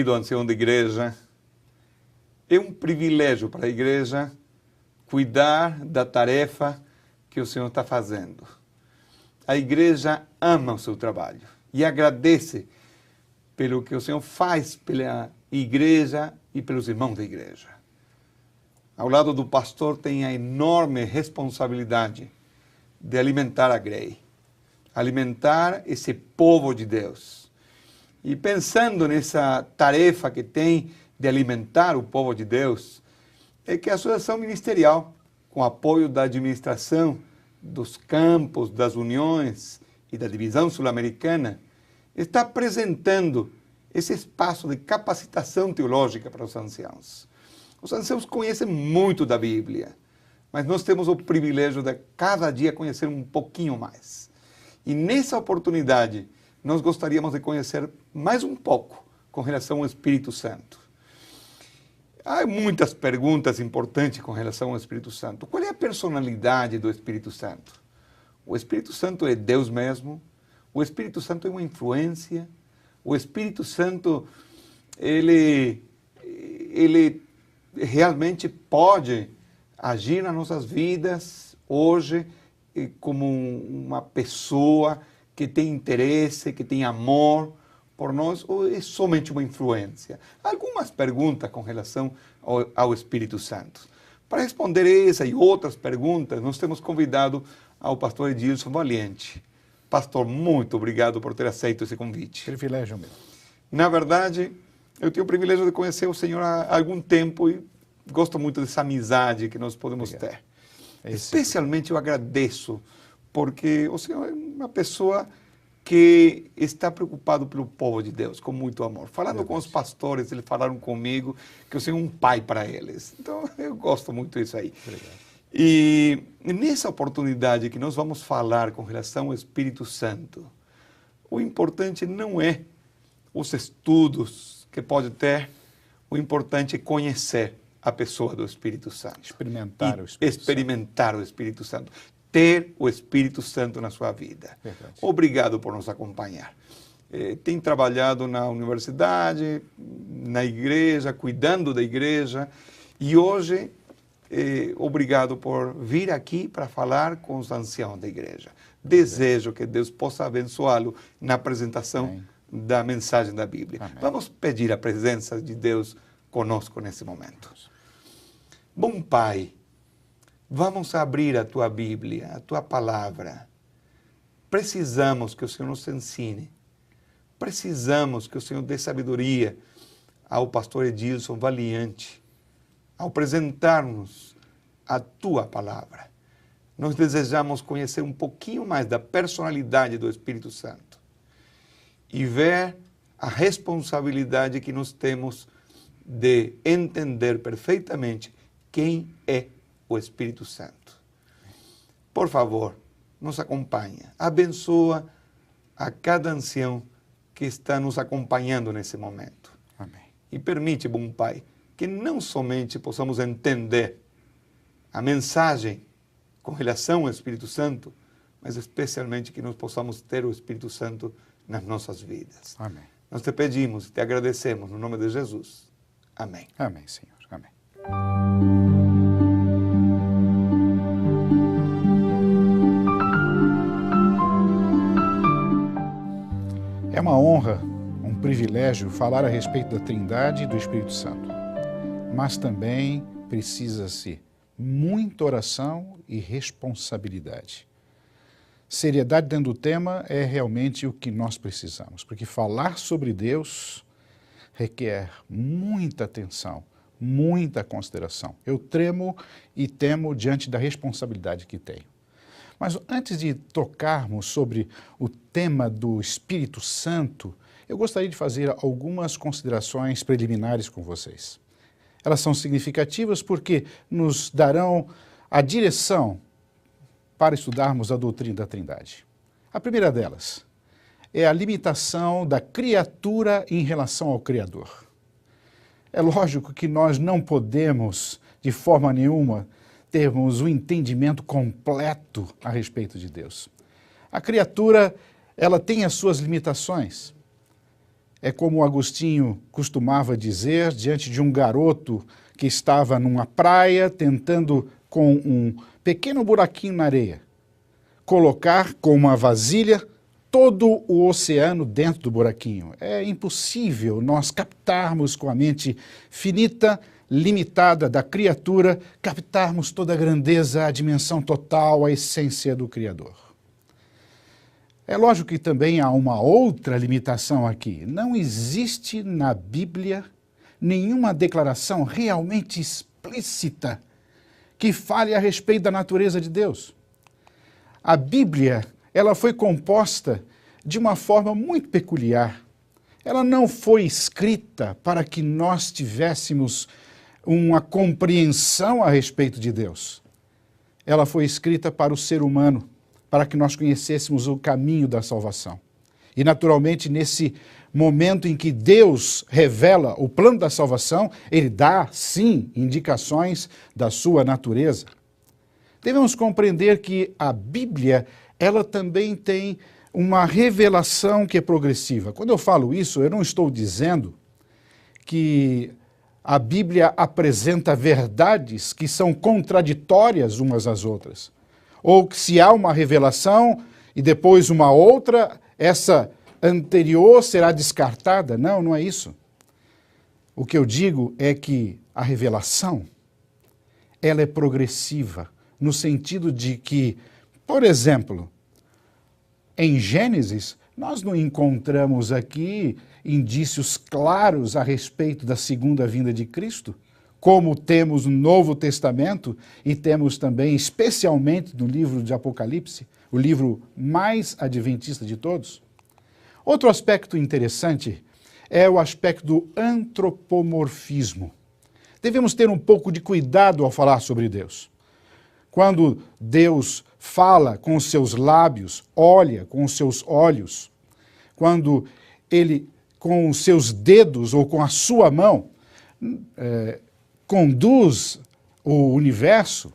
querido ancião da igreja, é um privilégio para a igreja cuidar da tarefa que o Senhor está fazendo. A igreja ama o seu trabalho e agradece pelo que o Senhor faz pela igreja e pelos irmãos da igreja. Ao lado do pastor tem a enorme responsabilidade de alimentar a grey, alimentar esse povo de Deus. E pensando nessa tarefa que tem de alimentar o povo de Deus, é que a Associação Ministerial, com apoio da administração dos campos, das uniões e da divisão sul-americana, está apresentando esse espaço de capacitação teológica para os anciãos. Os anciãos conhecem muito da Bíblia, mas nós temos o privilégio de cada dia conhecer um pouquinho mais. E nessa oportunidade, nós gostaríamos de conhecer mais um pouco com relação ao Espírito Santo. Há muitas perguntas importantes com relação ao Espírito Santo. Qual é a personalidade do Espírito Santo? O Espírito Santo é Deus mesmo? O Espírito Santo é uma influência? O Espírito Santo, ele realmente pode agir nas nossas vidas hoje como uma pessoa que tem interesse, que tem amor por nós, ou é somente uma influência? Algumas perguntas com relação ao Espírito Santo. Para responder essa e outras perguntas, nós temos convidado ao pastor Edilson Valiente. Pastor, muito obrigado por ter aceito esse convite. Privilégio meu. Na verdade, eu tenho o privilégio de conhecer o Senhor há algum tempo e gosto muito dessa amizade que nós podemos ter. Especialmente eu agradeço, porque o Senhor é uma pessoa que está preocupado pelo povo de Deus, com muito amor. Falando com os pastores, eles falaram comigo que eu sou um pai para eles. Então, eu gosto muito disso aí. Obrigado. E nessa oportunidade que nós vamos falar com relação ao Espírito Santo, o importante não é os estudos que pode ter, o importante é conhecer a pessoa do Espírito Santo. Experimentar o Espírito Santo. Ter o Espírito Santo na sua vida. Verdade. Obrigado por nos acompanhar. Tem trabalhado na universidade, na igreja, cuidando da igreja, e hoje, obrigado por vir aqui para falar com os anciãos da igreja. Desejo que Deus possa abençoá-lo na apresentação Amém. da mensagem da Bíblia. Amém. Vamos pedir a presença de Deus conosco nesse momento. Bom Pai, vamos abrir a Tua Bíblia, a Tua Palavra. Precisamos que o Senhor nos ensine. Precisamos que o Senhor dê sabedoria ao pastor Edilson Valiente, ao apresentar-nos a Tua Palavra. Nós desejamos conhecer um pouquinho mais da personalidade do Espírito Santo e ver a responsabilidade que nós temos de entender perfeitamente quem é o Espírito Santo. Por favor, nos acompanha. Abençoa a cada ancião que está nos acompanhando nesse momento. Amém. E permite, bom Pai, que não somente possamos entender a mensagem com relação ao Espírito Santo, mas especialmente que nós possamos ter o Espírito Santo nas nossas vidas. Amém. Nós te pedimos e te agradecemos no nome de Jesus. Amém. Amém, Senhor. Amém. É uma honra, um privilégio falar a respeito da Trindade e do Espírito Santo. Mas também precisa-se muita oração e responsabilidade. Seriedade dentro do tema é realmente o que nós precisamos, porque falar sobre Deus requer muita atenção, muita consideração. Eu tremo e temo diante da responsabilidade que tenho. Mas antes de tocarmos sobre o tema do Espírito Santo, eu gostaria de fazer algumas considerações preliminares com vocês. Elas são significativas porque nos darão a direção para estudarmos a doutrina da Trindade. A primeira delas é a limitação da criatura em relação ao Criador. É lógico que nós não podemos, de forma nenhuma, termos um entendimento completo a respeito de Deus. A criatura, ela tem as suas limitações. é como Agostinho costumava dizer, diante de um garoto que estava numa praia tentando, com um pequeno buraquinho na areia, colocar com uma vasilha todo o oceano dentro do buraquinho. É impossível nós captarmos com a mente finita, limitada da criatura, captarmos toda a grandeza, a dimensão total, a essência do Criador. É lógico que também há uma outra limitação aqui. Não existe na Bíblia nenhuma declaração realmente explícita que fale a respeito da natureza de Deus. A Bíblia, ela foi composta de uma forma muito peculiar. Ela não foi escrita para que nós tivéssemos uma compreensão a respeito de Deus. Ela foi escrita para o ser humano, para que nós conhecêssemos o caminho da salvação. E, naturalmente, nesse momento em que Deus revela o plano da salvação, Ele dá, sim, indicações da sua natureza. Devemos compreender que a Bíblia, ela também tem uma revelação que é progressiva. Quando eu falo isso, eu não estou dizendo que a Bíblia apresenta verdades que são contraditórias umas às outras. Ou que se há uma revelação e depois uma outra, essa anterior será descartada. Não, não é isso. O que eu digo é que a revelação, ela é progressiva, no sentido de que, por exemplo, em Gênesis, nós não encontramos aqui indícios claros a respeito da segunda vinda de Cristo, como temos no Novo Testamento e temos também, especialmente no livro de Apocalipse, o livro mais adventista de todos. Outro aspecto interessante é o aspecto do antropomorfismo. Devemos ter um pouco de cuidado ao falar sobre Deus. Quando Deus fala com os seus lábios, olha com os seus olhos, quando Ele, com os seus dedos ou com a sua mão, conduz o universo,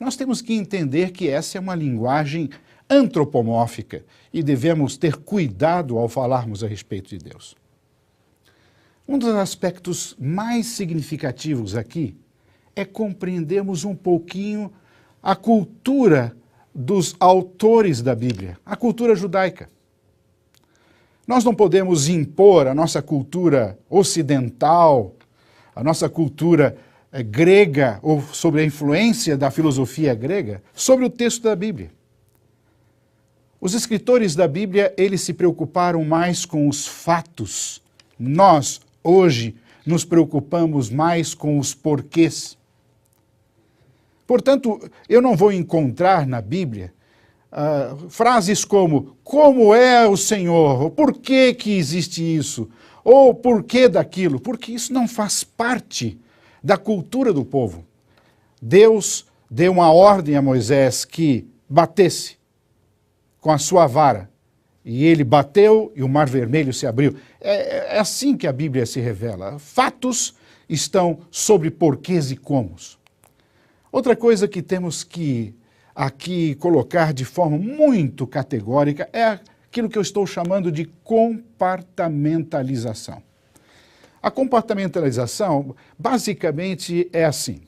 nós temos que entender que essa é uma linguagem antropomórfica e devemos ter cuidado ao falarmos a respeito de Deus. Um dos aspectos mais significativos aqui é compreendermos um pouquinho a cultura dos autores da Bíblia, a cultura judaica. Nós não podemos impor a nossa cultura ocidental, a nossa cultura grega, ou sobre a influência da filosofia grega, sobre o texto da Bíblia. Os escritores da Bíblia, eles se preocuparam mais com os fatos. Nós, hoje, nos preocupamos mais com os porquês. Portanto, eu não vou encontrar na Bíblia frases como é o Senhor? Por que que existe isso? Ou por que daquilo? Porque isso não faz parte da cultura do povo. Deus deu uma ordem a Moisés que batesse com a sua vara. E ele bateu e o Mar Vermelho se abriu. É assim que a Bíblia se revela. Fatos estão sobre porquês e comos. Outra coisa que temos que aqui colocar de forma muito categórica é aquilo que eu estou chamando de compartamentalização. A compartamentalização basicamente é assim.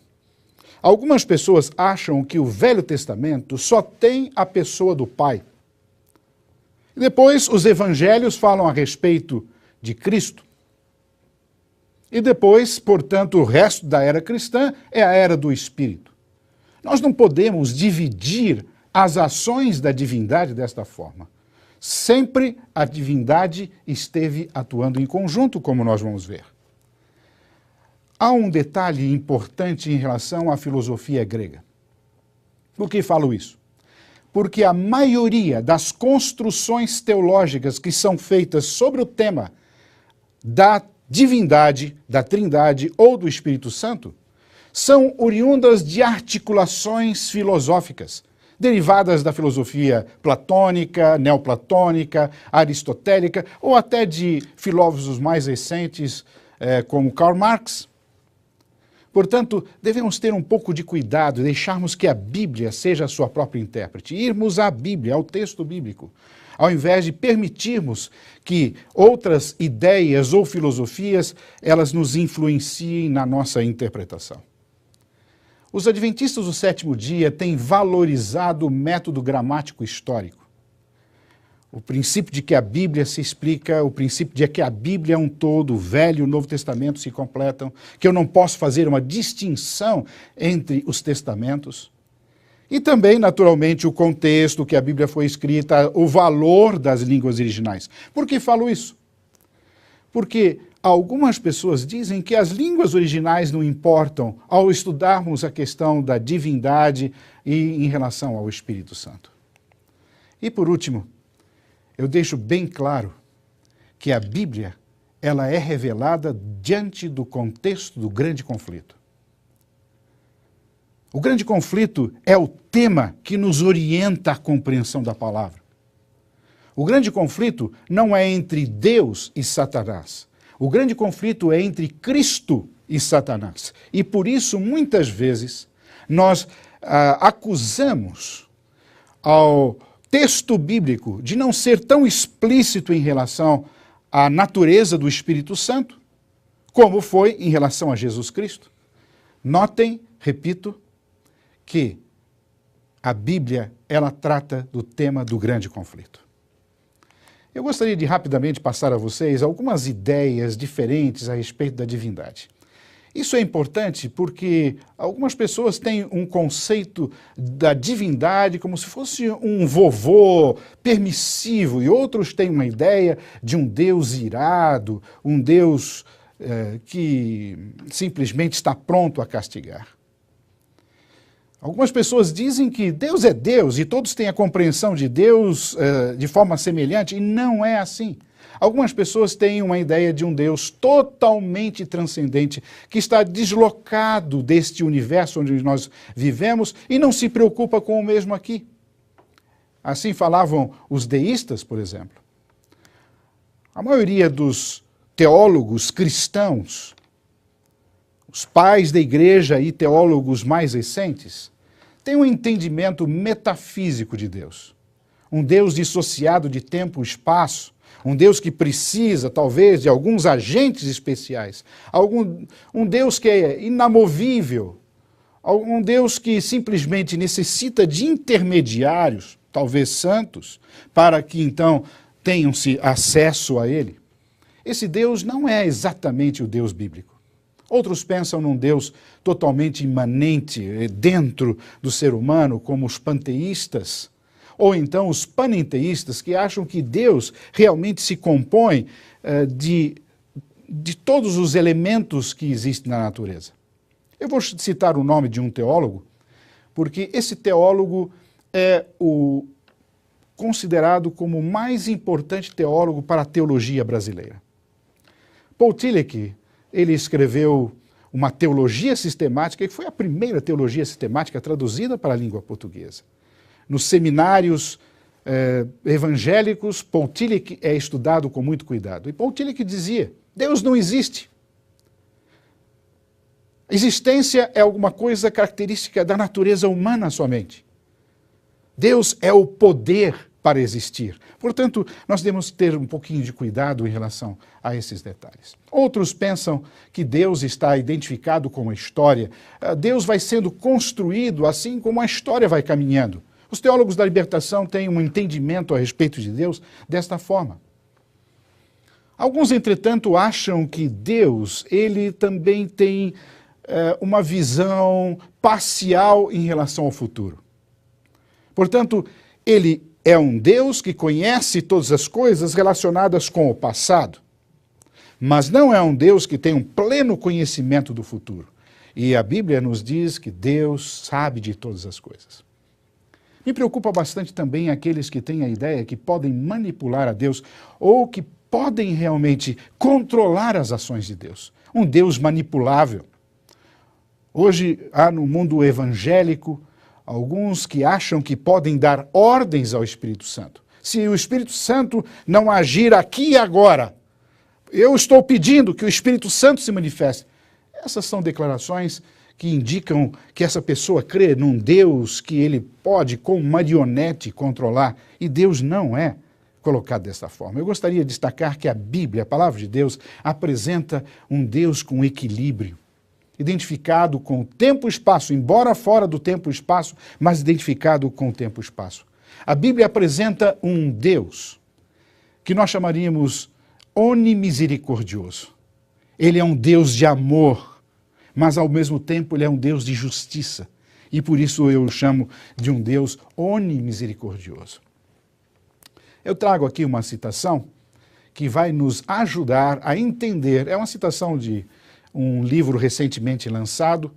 Algumas pessoas acham que o Velho Testamento só tem a pessoa do Pai. Depois os evangelhos falam a respeito de Cristo. E depois, portanto, o resto da era cristã é a era do Espírito. Nós não podemos dividir as ações da divindade desta forma. Sempre a divindade esteve atuando em conjunto, como nós vamos ver. Há um detalhe importante em relação à filosofia grega. Por que falo isso? Porque a maioria das construções teológicas que são feitas sobre o tema da divindade, da Trindade ou do Espírito Santo são oriundas de articulações filosóficas, derivadas da filosofia platônica, neoplatônica, aristotélica, ou até de filósofos mais recentes, como Karl Marx. Portanto, devemos ter um pouco de cuidado e deixarmos que a Bíblia seja a sua própria intérprete, irmos à Bíblia, ao texto bíblico. ao invés de permitirmos que outras ideias ou filosofias elas nos influenciem na nossa interpretação. Os adventistas do sétimo dia têm valorizado o método gramático histórico. O princípio de que a Bíblia se explica, o princípio de que a Bíblia é um todo, o Velho e o Novo Testamento se completam, que eu não posso fazer uma distinção entre os testamentos. E também, naturalmente, o contexto que a Bíblia foi escrita, o valor das línguas originais. Por que falo isso? Porque algumas pessoas dizem que as línguas originais não importam ao estudarmos a questão da divindade e em relação ao Espírito Santo. E por último, eu deixo bem claro que a Bíblia ela é revelada diante do contexto do grande conflito. O grande conflito é o tema que nos orienta à compreensão da palavra. O grande conflito não é entre Deus e Satanás. O grande conflito é entre Cristo e Satanás. E por isso, muitas vezes, nós acusamos ao texto bíblico de não ser tão explícito em relação à natureza do Espírito Santo, como foi em relação a Jesus Cristo. Notem, repito, que a Bíblia, ela trata do tema do grande conflito. Eu gostaria de rapidamente passar a vocês algumas ideias diferentes a respeito da divindade. Isso é importante porque algumas pessoas têm um conceito da divindade como se fosse um vovô permissivo e outros têm uma ideia de um Deus irado, um Deus que simplesmente está pronto a castigar. Algumas pessoas dizem que Deus é Deus e todos têm a compreensão de Deus de forma semelhante, e não é assim. Algumas pessoas têm uma ideia de um Deus totalmente transcendente, que está deslocado deste universo onde nós vivemos e não se preocupa com o mesmo aqui. Assim falavam os deístas, por exemplo. A maioria dos teólogos cristãos, os pais da igreja e teólogos mais recentes, têm um entendimento metafísico de Deus. Um Deus dissociado de tempo e espaço, um Deus que precisa, talvez, de alguns agentes especiais, um Deus que é inamovível, um Deus que simplesmente necessita de intermediários, talvez santos, para que então tenham-se acesso a Ele. Esse Deus não é exatamente o Deus bíblico. Outros pensam num Deus totalmente imanente dentro do ser humano, como os panteístas, ou então os panenteístas, que acham que Deus realmente se compõe de todos os elementos que existem na natureza. Eu vou citar o nome de um teólogo, porque esse teólogo é o considerado como o mais importante teólogo para a teologia brasileira. Paul Tillich, ele escreveu uma teologia sistemática, que foi a primeira teologia sistemática traduzida para a língua portuguesa. Nos seminários evangélicos, Paul Tillich é estudado com muito cuidado. E Paul Tillich dizia, Deus não existe. A existência é alguma coisa característica da natureza humana somente. Deus é o poder para existir. Portanto, nós devemos ter um pouquinho de cuidado em relação a esses detalhes. Outros pensam que Deus está identificado com a história. Deus vai sendo construído assim como a história vai caminhando. Os teólogos da libertação têm um entendimento a respeito de Deus desta forma. Alguns, entretanto, acham que Deus, ele também tem uma visão parcial em relação ao futuro. Portanto, ele é um Deus que conhece todas as coisas relacionadas com o passado, mas não é um Deus que tem um pleno conhecimento do futuro. E a Bíblia nos diz que Deus sabe de todas as coisas. Me preocupa bastante também aqueles que têm a ideia que podem manipular a Deus ou que podem realmente controlar as ações de Deus. Um Deus manipulável. Hoje há no mundo evangélico alguns que acham que podem dar ordens ao Espírito Santo. Se o Espírito Santo não agir aqui e agora, eu estou pedindo que o Espírito Santo se manifeste. Essas são declarações que indicam que essa pessoa crê num Deus que ele pode, com marionete, controlar. E Deus não é colocado dessa forma. Eu gostaria de destacar que a Bíblia, a palavra de Deus, apresenta um Deus com equilíbrio, identificado com o tempo e espaço, embora fora do tempo e espaço, mas identificado com o tempo e espaço. A Bíblia apresenta um Deus que nós chamaríamos onimisericordioso. Ele é um Deus de amor, mas ao mesmo tempo ele é um Deus de justiça. E por isso eu o chamo de um Deus onimisericordioso. Eu trago aqui uma citação que vai nos ajudar a entender. É uma citação de um livro recentemente lançado.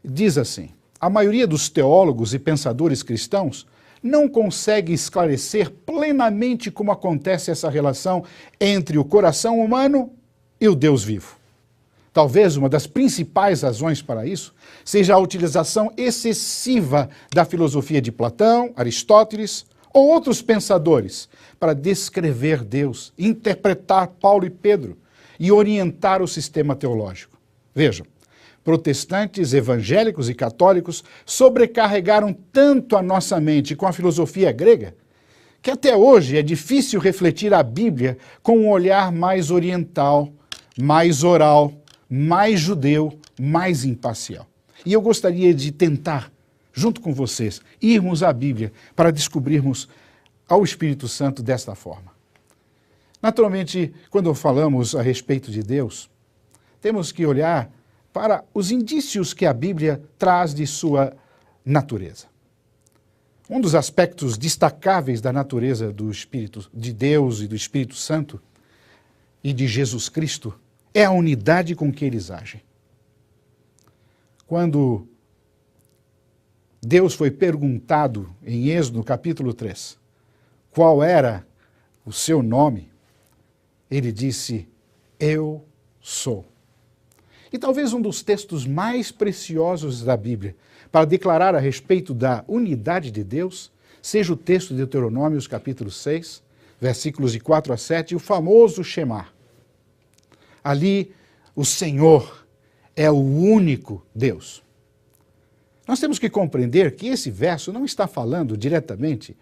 Diz assim: a maioria dos teólogos e pensadores cristãos não consegue esclarecer plenamente como acontece essa relação entre o coração humano e o Deus vivo. Talvez uma das principais razões para isso seja a utilização excessiva da filosofia de Platão, Aristóteles ou outros pensadores para descrever Deus, interpretar Paulo e Pedro e orientar o sistema teológico. Vejam, protestantes, evangélicos e católicos sobrecarregaram tanto a nossa mente com a filosofia grega que até hoje é difícil refletir a Bíblia com um olhar mais oriental, mais oral, mais judeu, mais imparcial. E eu gostaria de tentar, junto com vocês, irmos à Bíblia para descobrirmos ao Espírito Santo desta forma. Naturalmente, quando falamos a respeito de Deus, temos que olhar para os indícios que a Bíblia traz de sua natureza. Um dos aspectos destacáveis da natureza do Espírito de Deus e do Espírito Santo e de Jesus Cristo é a unidade com que eles agem. Quando Deus foi perguntado em Êxodo capítulo 3 qual era o seu nome, ele disse: Eu sou. E talvez um dos textos mais preciosos da Bíblia para declarar a respeito da unidade de Deus seja o texto de Deuteronômio, capítulo 6, versículos de 4 a 7, o famoso Shema. Ali, o Senhor é o único Deus. Nós temos que compreender que esse verso não está falando diretamente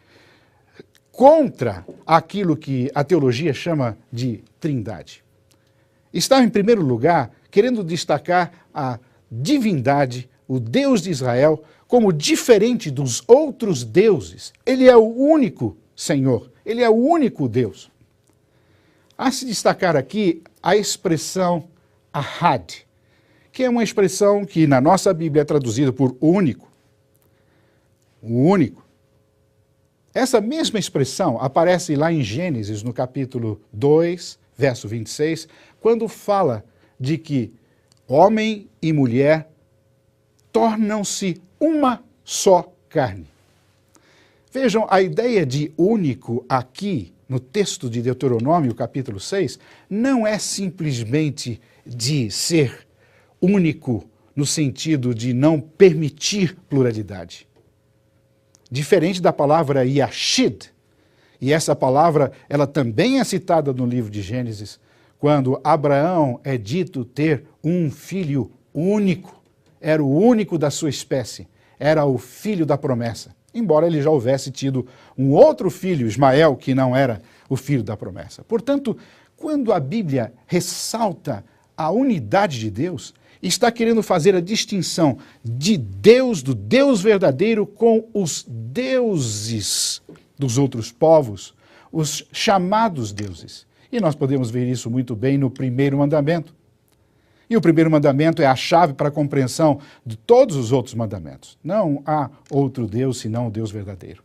contra aquilo que a teologia chama de trindade. Está, em primeiro lugar, querendo destacar a divindade, o Deus de Israel, como diferente dos outros deuses. Ele é o único Senhor, ele é o único Deus. Há se destacar aqui a expressão ahad, que é uma expressão que na nossa Bíblia é traduzida por único. O único. Essa mesma expressão aparece lá em Gênesis, no capítulo 2, verso 26, quando fala de que homem e mulher tornam-se uma só carne. Vejam, a ideia de único aqui, no texto de Deuteronômio, capítulo 6, não é simplesmente de ser único no sentido de não permitir pluralidade. Diferente da palavra yashid, e essa palavra ela também é citada no livro de Gênesis, quando Abraão é dito ter um filho único, era o único da sua espécie, era o filho da promessa. Embora ele já houvesse tido um outro filho, Ismael, que não era o filho da promessa. Portanto, quando a Bíblia ressalta a unidade de Deus, está querendo fazer a distinção de Deus, do Deus verdadeiro, com os deuses dos outros povos, os chamados deuses. E nós podemos ver isso muito bem no primeiro mandamento. E o primeiro mandamento é a chave para a compreensão de todos os outros mandamentos. Não há outro Deus senão o Deus verdadeiro.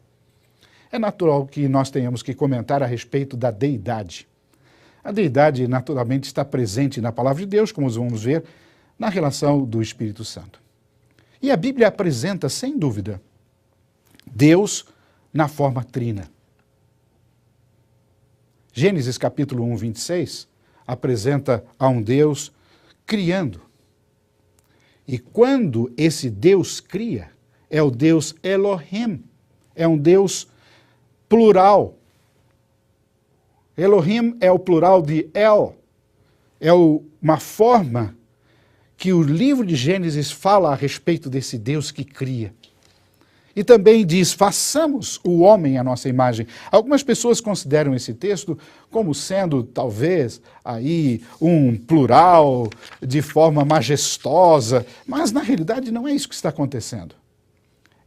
É natural que nós tenhamos que comentar a respeito da deidade. A deidade, naturalmente, está presente na palavra de Deus, como vamos ver, na relação do Espírito Santo. E a Bíblia apresenta, sem dúvida, Deus na forma trina. Gênesis capítulo 1, 26, apresenta a um Deus criando. E quando esse Deus cria, é o Deus Elohim, é um Deus plural. Elohim é o plural de El, é uma forma que o livro de Gênesis fala a respeito desse Deus que cria. E também diz, façamos o homem à nossa imagem. Algumas pessoas consideram esse texto como sendo, talvez, aí um plural de forma majestosa, mas na realidade não é isso que está acontecendo.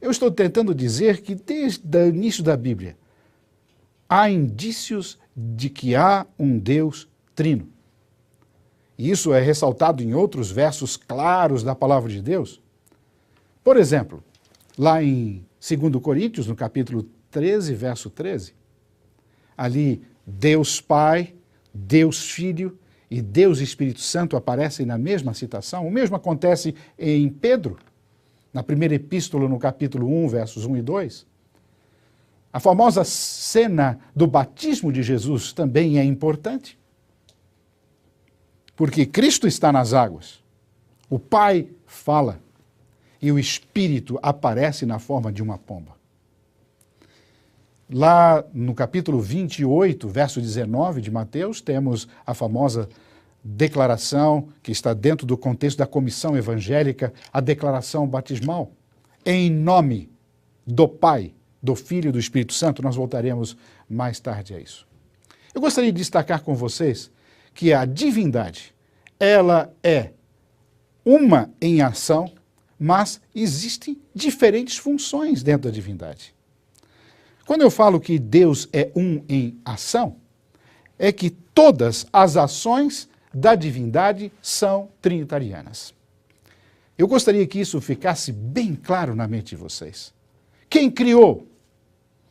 Eu estou tentando dizer que desde o início da Bíblia há indícios de que há um Deus trino. E isso é ressaltado em outros versos claros da palavra de Deus. Por exemplo, lá em 2 Coríntios, no capítulo 13, verso 13, ali Deus Pai, Deus Filho e Deus Espírito Santo aparecem na mesma citação. O mesmo acontece em Pedro, na primeira epístola, no capítulo 1, versos 1 e 2. A famosa cena do batismo de Jesus também é importante, porque Cristo está nas águas, o Pai fala, e o Espírito aparece na forma de uma pomba. Lá no capítulo 28, verso 19 de Mateus, temos a famosa declaração que está dentro do contexto da comissão evangélica, a declaração batismal. Em nome do Pai, do Filho e do Espírito Santo, nós voltaremos mais tarde a isso. Eu gostaria de destacar com vocês que a divindade, ela é uma em ação, mas existem diferentes funções dentro da divindade. Quando eu falo que Deus é um em ação, é que todas as ações da divindade são trinitarianas. Eu gostaria que isso ficasse bem claro na mente de vocês. Quem criou?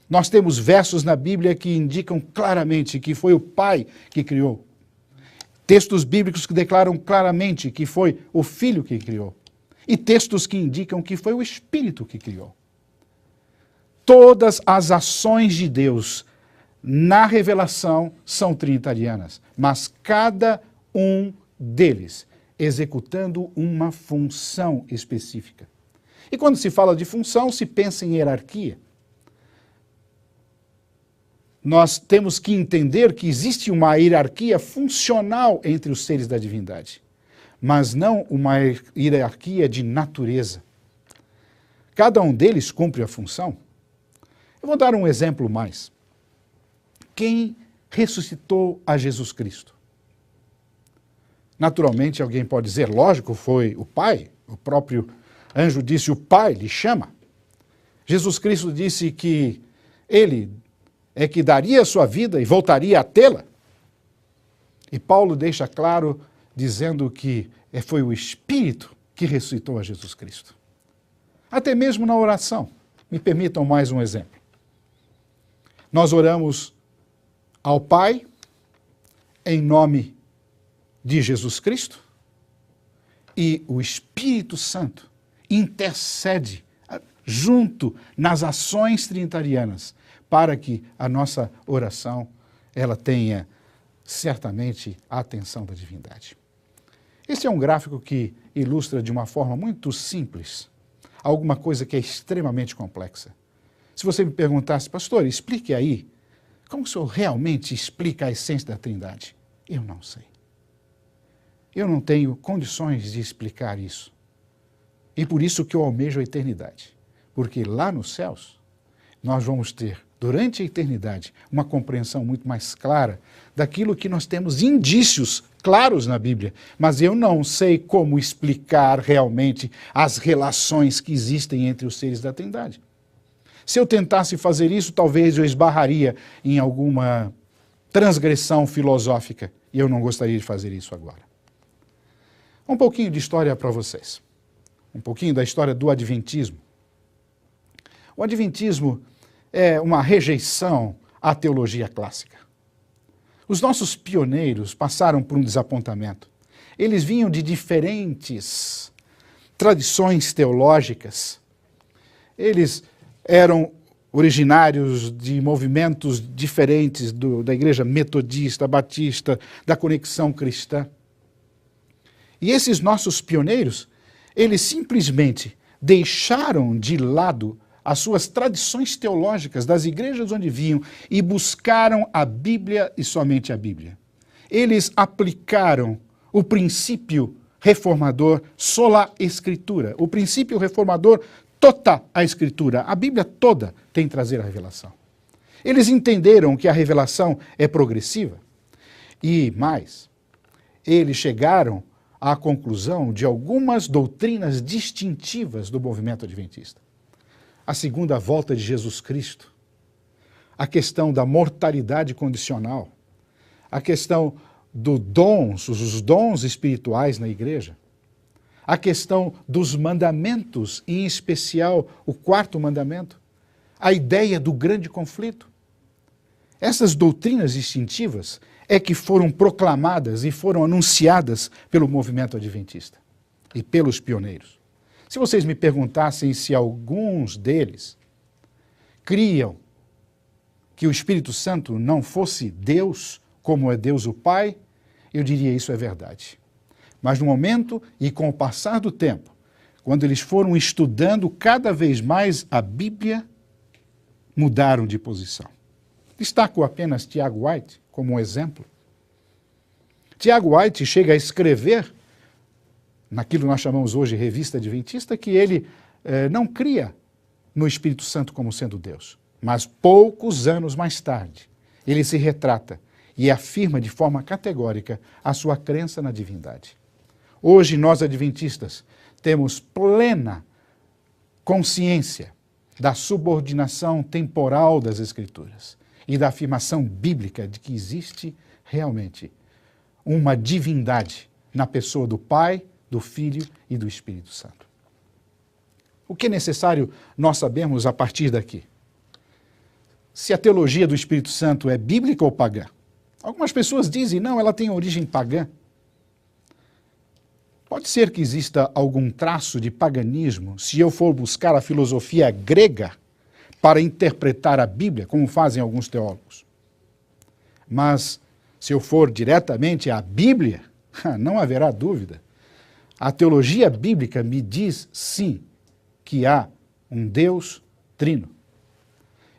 Nós temos versos na Bíblia que indicam claramente que foi o Pai que criou. Textos bíblicos que declaram claramente que foi o Filho que criou. E textos que indicam que foi o Espírito que criou. Todas as ações de Deus na revelação são trinitarianas, mas cada um deles executando uma função específica. E quando se fala de função, se pensa em hierarquia. Nós temos que entender que existe uma hierarquia funcional entre os seres da divindade, mas não uma hierarquia de natureza. Cada um deles cumpre a função. Eu vou dar um exemplo mais. Quem ressuscitou a Jesus Cristo? Naturalmente, alguém pode dizer, lógico, foi o Pai. O próprio anjo disse, o Pai lhe chama. Jesus Cristo disse que ele é que daria a sua vida e voltaria a tê-la. E Paulo deixa claro, dizendo que foi o Espírito que ressuscitou a Jesus Cristo. Até mesmo na oração. Me permitam mais um exemplo. Nós oramos ao Pai em nome de Jesus Cristo e o Espírito Santo intercede junto nas ações trinitarianas para que a nossa oração ela tenha certamente a atenção da divindade. Esse é um gráfico que ilustra de uma forma muito simples alguma coisa que é extremamente complexa. Se você me perguntasse, pastor, explique aí, como o senhor realmente explica a essência da Trindade? Eu não sei. Eu não tenho condições de explicar isso. E por isso que eu almejo a eternidade. Porque lá nos céus, nós vamos ter, durante a eternidade, uma compreensão muito mais clara daquilo que nós temos indícios claros na Bíblia, mas eu não sei como explicar realmente as relações que existem entre os seres da Trindade. Se eu tentasse fazer isso, talvez eu esbarraria em alguma transgressão filosófica, e eu não gostaria de fazer isso agora. Um pouquinho de história para vocês. Um pouquinho da história do Adventismo. O Adventismo é uma rejeição à teologia clássica. Os nossos pioneiros passaram por um desapontamento. Eles vinham de diferentes tradições teológicas. Eles eram originários de movimentos diferentes da igreja metodista, batista, da conexão cristã. E esses nossos pioneiros, eles simplesmente deixaram de lado as suas tradições teológicas das igrejas onde vinham e buscaram a Bíblia e somente a Bíblia. Eles aplicaram o princípio reformador sola escritura. O princípio reformador, toda a Escritura, a Bíblia toda, tem que trazer a revelação. Eles entenderam que a revelação é progressiva e, mais, eles chegaram à conclusão de algumas doutrinas distintivas do movimento adventista. A segunda volta de Jesus Cristo, a questão da mortalidade condicional, a questão dos dons, os dons espirituais na igreja, a questão dos mandamentos, em especial o quarto mandamento, a ideia do grande conflito. Essas doutrinas distintivas é que foram proclamadas e foram anunciadas pelo movimento adventista e pelos pioneiros. Se vocês me perguntassem se alguns deles criam que o Espírito Santo não fosse Deus, como é Deus o Pai, eu diria isso é verdade. Mas no momento e com o passar do tempo, quando eles foram estudando cada vez mais a Bíblia, mudaram de posição. Destaco apenas Tiago White como um exemplo. Tiago White chega a escrever, naquilo que nós chamamos hoje de Revista Adventista, que ele não cria no Espírito Santo como sendo Deus. Mas poucos anos mais tarde, ele se retrata e afirma de forma categórica a sua crença na divindade. Hoje, nós adventistas temos plena consciência da subordinação temporal das Escrituras e da afirmação bíblica de que existe realmente uma divindade na pessoa do Pai, do Filho e do Espírito Santo. O que é necessário nós sabermos a partir daqui? Se a teologia do Espírito Santo é bíblica ou pagã? Algumas pessoas dizem, não, ela tem origem pagã. Pode ser que exista algum traço de paganismo se eu for buscar a filosofia grega para interpretar a Bíblia, como fazem alguns teólogos. Mas, se eu for diretamente à Bíblia, não haverá dúvida. A teologia bíblica me diz, sim, que há um Deus trino.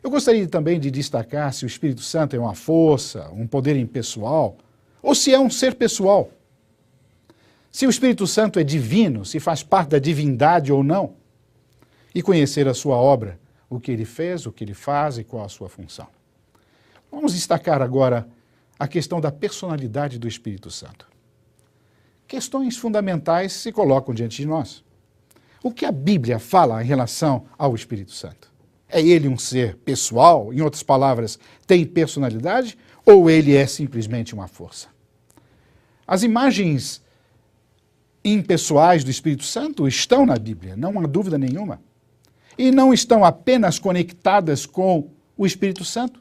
Eu gostaria também de destacar se o Espírito Santo é uma força, um poder impessoal, ou se é um ser pessoal. Se o Espírito Santo é divino, se faz parte da divindade ou não, e conhecer a sua obra, o que ele fez, o que ele faz e qual a sua função. Vamos destacar agora a questão da personalidade do Espírito Santo. Questões fundamentais se colocam diante de nós. O que a Bíblia fala em relação ao Espírito Santo? É ele um ser pessoal, em outras palavras, tem personalidade, ou ele é simplesmente uma força? As imagens impessoais do Espírito Santo estão na Bíblia, não há dúvida nenhuma. E não estão apenas conectadas com o Espírito Santo.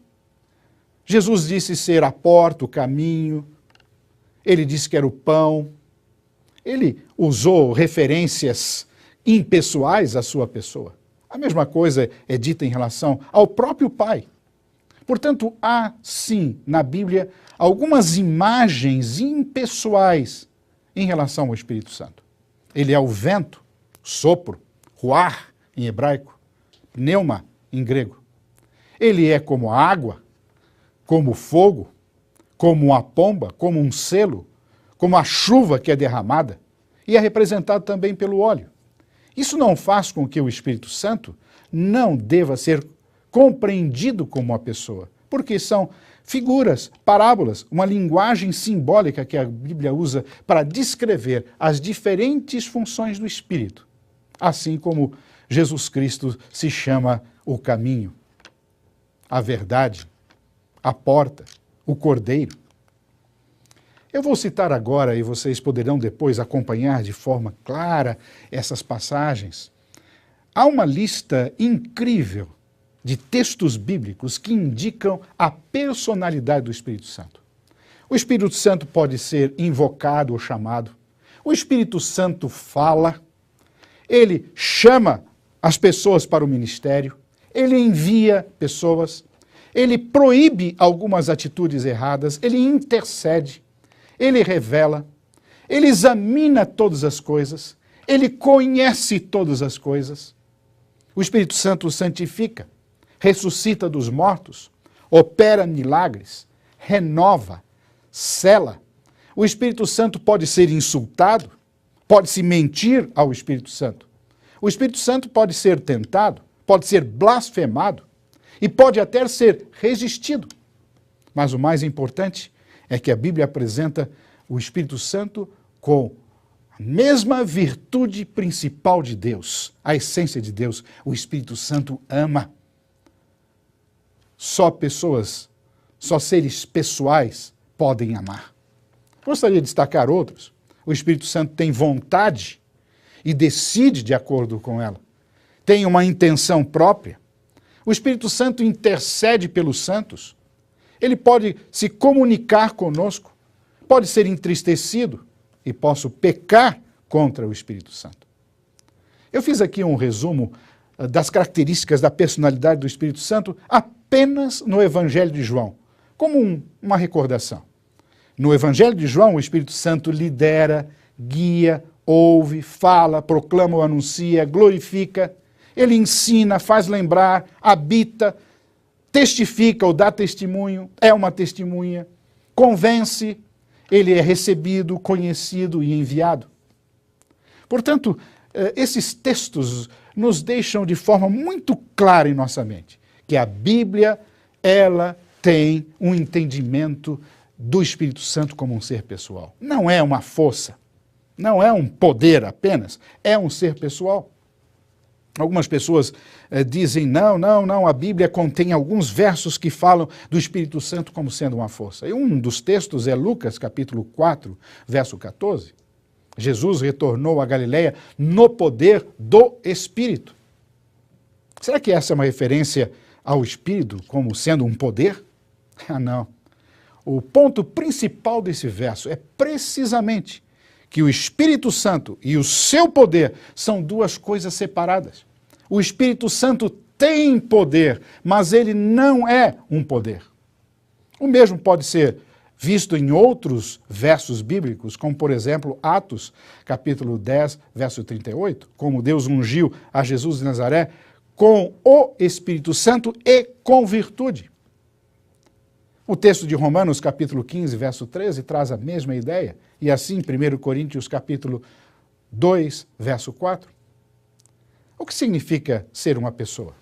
Jesus disse ser a porta, o caminho, ele disse que era o pão, ele usou referências impessoais à sua pessoa. A mesma coisa é dita em relação ao próprio Pai. Portanto, há sim na Bíblia algumas imagens impessoais em relação ao Espírito Santo. Ele é o vento, sopro, ruar em hebraico, pneuma em grego. Ele é como a água, como o fogo, como a pomba, como um selo, como a chuva que é derramada, e é representado também pelo óleo. Isso não faz com que o Espírito Santo não deva ser compreendido como uma pessoa, porque são figuras, parábolas, uma linguagem simbólica que a Bíblia usa para descrever as diferentes funções do Espírito, assim como Jesus Cristo se chama o caminho, a verdade, a porta, o cordeiro. Eu vou citar agora, e vocês poderão depois acompanhar de forma clara essas passagens. Há uma lista incrível de textos bíblicos que indicam a personalidade do Espírito Santo. O Espírito Santo pode ser invocado ou chamado. O Espírito Santo fala. Ele chama as pessoas para o ministério. Ele envia pessoas. Ele proíbe algumas atitudes erradas. Ele intercede. Ele revela, ele examina todas as coisas, ele conhece todas as coisas. O Espírito Santo santifica, ressuscita dos mortos, opera milagres, renova, sela. O Espírito Santo pode ser insultado, pode-se mentir ao Espírito Santo. O Espírito Santo pode ser tentado, pode ser blasfemado e pode até ser resistido. Mas o mais importante é que a Bíblia apresenta o Espírito Santo com a mesma virtude principal de Deus, a essência de Deus. O Espírito Santo ama. Só pessoas, só seres pessoais podem amar. Gostaria de destacar outros. O Espírito Santo tem vontade e decide de acordo com ela. Tem uma intenção própria. O Espírito Santo intercede pelos santos. Ele pode se comunicar conosco, pode ser entristecido e posso pecar contra o Espírito Santo. Eu fiz aqui um resumo das características da personalidade do Espírito Santo apenas no Evangelho de João, como uma recordação. No Evangelho de João, o Espírito Santo lidera, guia, ouve, fala, proclama ou anuncia, glorifica, ele ensina, faz lembrar, habita, testifica ou dá testemunho, é uma testemunha, convence, ele é recebido, conhecido e enviado. Portanto, esses textos nos deixam de forma muito clara em nossa mente que a Bíblia, ela tem um entendimento do Espírito Santo como um ser pessoal. Não é uma força, não é um poder apenas, é um ser pessoal. Algumas pessoas dizem, não, a Bíblia contém alguns versos que falam do Espírito Santo como sendo uma força. E um dos textos é Lucas, capítulo 4, verso 14. Jesus retornou a Galileia no poder do Espírito. Será que essa é uma referência ao Espírito como sendo um poder? Ah, não. O ponto principal desse verso é precisamente que o Espírito Santo e o seu poder são duas coisas separadas. O Espírito Santo tem poder, mas ele não é um poder. O mesmo pode ser visto em outros versos bíblicos, como por exemplo Atos, capítulo 10, verso 38, como Deus ungiu a Jesus de Nazaré com o Espírito Santo e com virtude. O texto de Romanos, capítulo 15, verso 13, traz a mesma ideia, e assim 1 Coríntios, capítulo 2, verso 4. O que significa ser uma pessoa?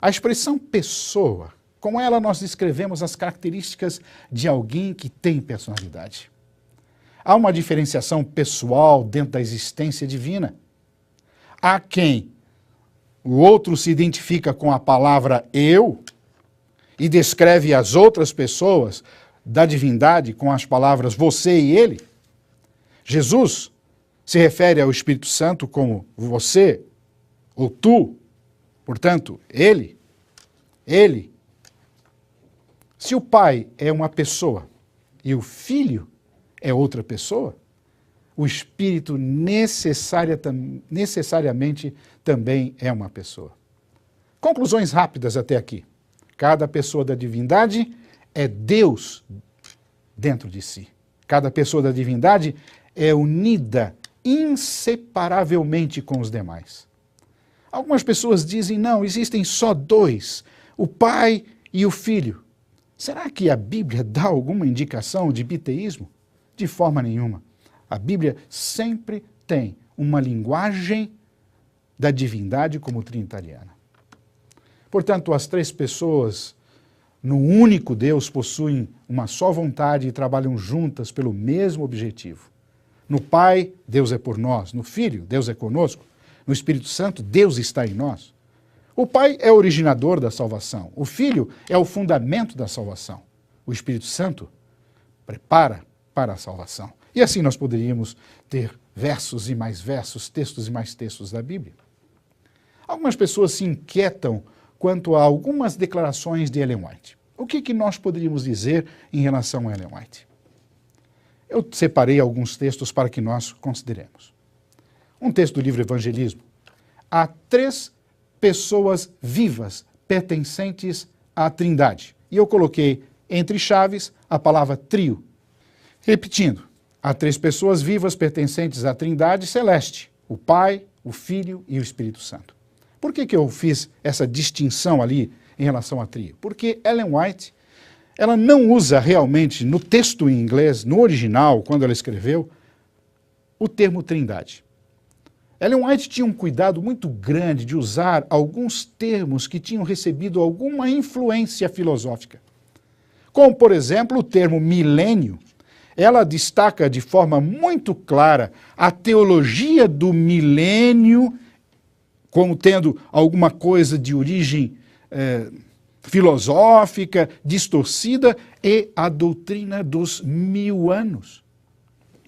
A expressão pessoa, com ela nós descrevemos as características de alguém que tem personalidade. Há uma diferenciação pessoal dentro da existência divina. Há quem o outro se identifica com a palavra eu e descreve as outras pessoas da divindade com as palavras você e ele. Jesus se refere ao Espírito Santo como você ou tu, portanto, ele. Se o Pai é uma pessoa e o Filho é outra pessoa, o Espírito necessariamente também é uma pessoa. Conclusões rápidas até aqui. Cada pessoa da divindade é Deus dentro de si. Cada pessoa da divindade é unida inseparavelmente com os demais. Algumas pessoas dizem, não, existem só dois, o Pai e o Filho. Será que a Bíblia dá alguma indicação de biteísmo? De forma nenhuma. A Bíblia sempre tem uma linguagem da divindade como trinitariana. Portanto, as três pessoas no único Deus possuem uma só vontade e trabalham juntas pelo mesmo objetivo. No Pai, Deus é por nós. No Filho, Deus é conosco. No Espírito Santo, Deus está em nós. O Pai é o originador da salvação. O Filho é o fundamento da salvação. O Espírito Santo prepara para a salvação. E assim nós poderíamos ter versos e mais versos, textos e mais textos da Bíblia. Algumas pessoas se inquietam quanto a algumas declarações de Ellen White. O que nós poderíamos dizer em relação a Ellen White? Eu separei alguns textos para que nós consideremos. Um texto do livro Evangelismo. Há três pessoas vivas pertencentes à Trindade. E eu coloquei entre chaves a palavra trio. Repetindo, há três pessoas vivas pertencentes à Trindade celeste, o Pai, o Filho e o Espírito Santo. Por que eu fiz essa distinção ali em relação a trio? Porque Ellen White, ela não usa realmente no texto em inglês, no original, quando ela escreveu, o termo Trindade. Ellen White tinha um cuidado muito grande de usar alguns termos que tinham recebido alguma influência filosófica. Como, por exemplo, o termo milênio. Ela destaca de forma muito clara a teologia do milênio como tendo alguma coisa de origem filosófica, distorcida, e a doutrina dos 1000 anos.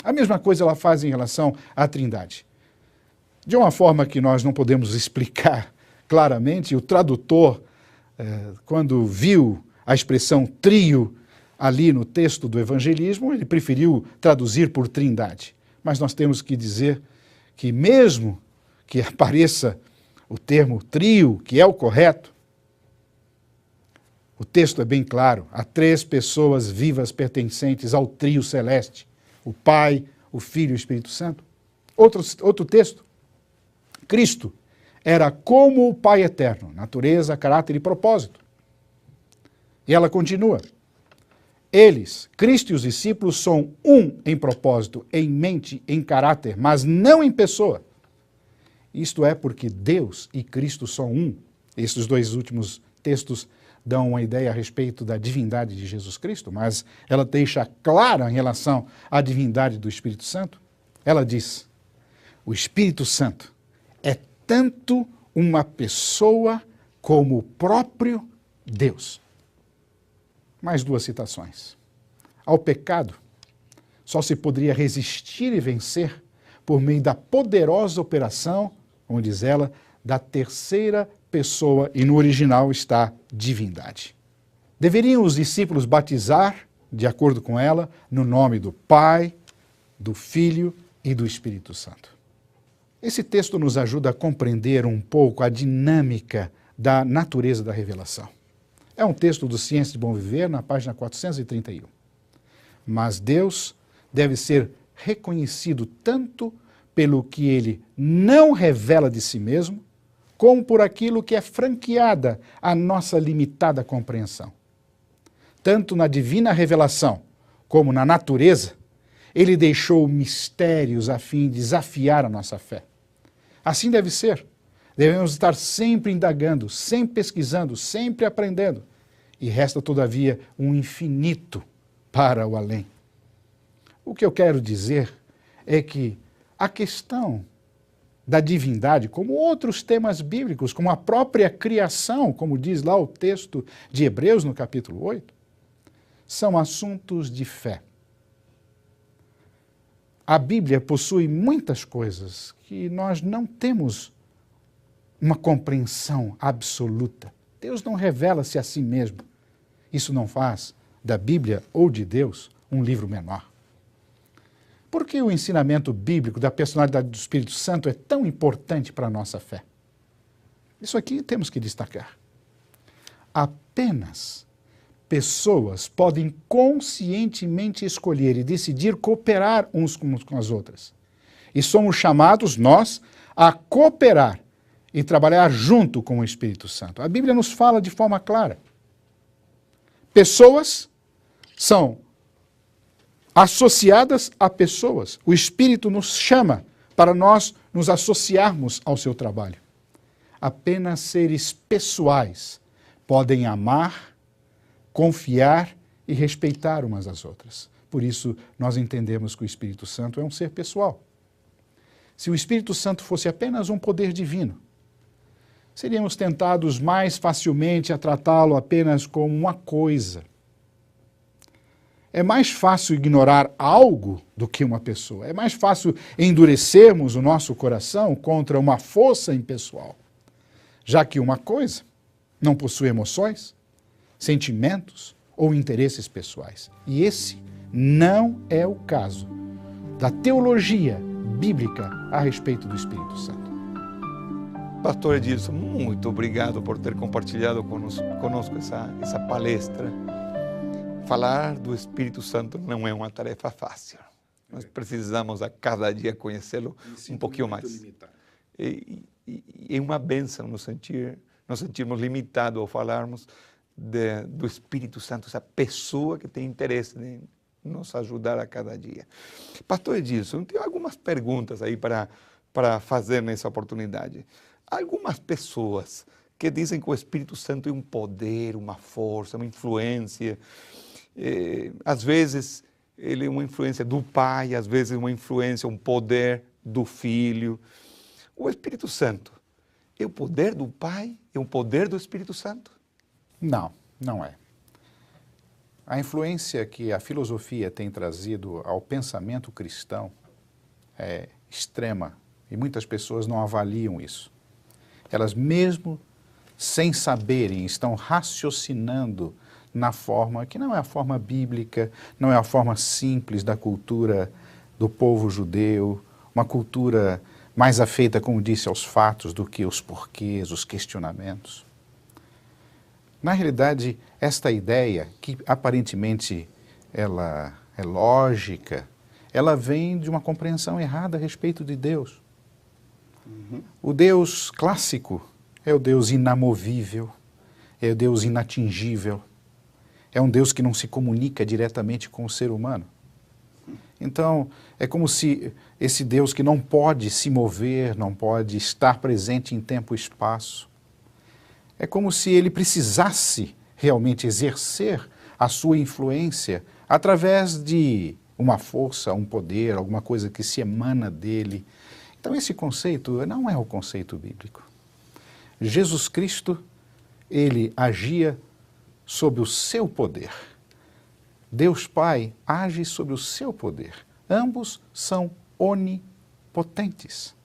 A mesma coisa ela faz em relação à Trindade. De uma forma que nós não podemos explicar claramente, o tradutor, quando viu a expressão trio ali no texto do evangelismo, ele preferiu traduzir por Trindade. Mas nós temos que dizer que mesmo que apareça o termo trio, que é o correto, o texto é bem claro, há 3 pessoas vivas pertencentes ao trio celeste, o Pai, o Filho e o Espírito Santo. Outro texto, Cristo era como o Pai eterno, natureza, caráter e propósito. E ela continua, eles, Cristo e os discípulos, são um em propósito, em mente, em caráter, mas não em pessoa. Isto é porque Deus e Cristo são um. Esses 2 últimos textos dão uma ideia a respeito da divindade de Jesus Cristo, mas ela deixa clara em relação à divindade do Espírito Santo. Ela diz, o Espírito Santo é tanto uma pessoa como o próprio Deus. Mais 2 citações. Ao pecado, só se poderia resistir e vencer por meio da poderosa operação, como diz ela, da terceira pessoa, e no original está divindade. Deveriam os discípulos batizar, de acordo com ela, no nome do Pai, do Filho e do Espírito Santo. Esse texto nos ajuda a compreender um pouco a dinâmica da natureza da revelação. É um texto do Ciência de Bom Viver, na página 431. Mas Deus deve ser reconhecido tanto pelo que ele não revela de si mesmo, como por aquilo que é franqueada à nossa limitada compreensão. Tanto na divina revelação como na natureza, ele deixou mistérios a fim de desafiar a nossa fé. Assim deve ser. Devemos estar sempre indagando, sempre pesquisando, sempre aprendendo. E resta, todavia, um infinito para o além. O que eu quero dizer é que a questão da divindade, como outros temas bíblicos, como a própria criação, como diz lá o texto de Hebreus no capítulo 8, são assuntos de fé. A Bíblia possui muitas coisas que nós não temos uma compreensão absoluta. Deus não revela-se a si mesmo. Isso não faz da Bíblia ou de Deus um livro menor. Por que o ensinamento bíblico da personalidade do Espírito Santo é tão importante para a nossa fé? Isso aqui temos que destacar. Apenas pessoas podem conscientemente escolher e decidir cooperar uns com as outras. E somos chamados, nós, a cooperar e trabalhar junto com o Espírito Santo. A Bíblia nos fala de forma clara. Pessoas são associadas a pessoas. O Espírito nos chama para nós nos associarmos ao seu trabalho. Apenas seres pessoais podem amar, confiar e respeitar umas às outras. Por isso, nós entendemos que o Espírito Santo é um ser pessoal. Se o Espírito Santo fosse apenas um poder divino, seríamos tentados mais facilmente a tratá-lo apenas como uma coisa. É mais fácil ignorar algo do que uma pessoa. É mais fácil endurecermos o nosso coração contra uma força impessoal, já que uma coisa não possui emoções, sentimentos ou interesses pessoais. E esse não é o caso da teologia bíblica a respeito do Espírito Santo. Pastor Edilson, muito obrigado por ter compartilhado conosco essa palestra. Falar do Espírito Santo não é uma tarefa fácil. Nós precisamos a cada dia conhecê-lo um pouquinho mais. E é uma bênção nos sentirmos limitados ao falarmos do Espírito Santo, essa pessoa que tem interesse em nos ajudar a cada dia. Pastor Edilson, tem algumas perguntas aí para para fazer nessa oportunidade. Algumas pessoas que dizem que o Espírito Santo é um poder, uma força, uma influência. Às vezes ele é uma influência do Pai, às vezes uma influência, um poder do Filho. O Espírito Santo é o poder do Pai? É o poder do Espírito Santo? Não, não é. A influência que a filosofia tem trazido ao pensamento cristão é extrema e muitas pessoas não avaliam isso. Elas mesmo sem saberem estão raciocinando na forma que não é a forma bíblica, não é a forma simples da cultura do povo judeu, uma cultura mais afeita, como disse, aos fatos do que aos porquês, os questionamentos. Na realidade, esta ideia, que aparentemente ela é lógica, ela vem de uma compreensão errada a respeito de Deus. O Deus clássico é o Deus inamovível, é o Deus inatingível, é um Deus que não se comunica diretamente com o ser humano. Então, é como se esse Deus que não pode se mover, não pode estar presente em tempo e espaço, é como se ele precisasse realmente exercer a sua influência através de uma força, um poder, alguma coisa que se emana dele. Então esse conceito não é o conceito bíblico. Jesus Cristo, ele agia sob o seu poder. Deus Pai age sob o seu poder. Ambos são onipotentes.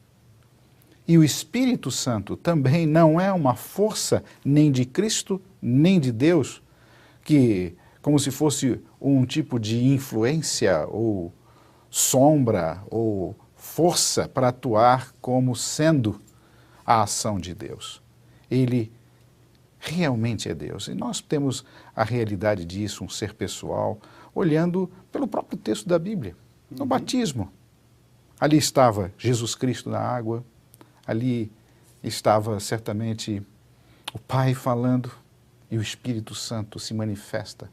E o Espírito Santo também não é uma força nem de Cristo, nem de Deus, que, como se fosse um tipo de influência ou sombra ou força para atuar como sendo a ação de Deus. Ele realmente é Deus. E nós temos a realidade disso, um ser pessoal, olhando pelo próprio texto da Bíblia. No batismo, ali estava Jesus Cristo na água, ali estava certamente o Pai falando e o Espírito Santo se manifesta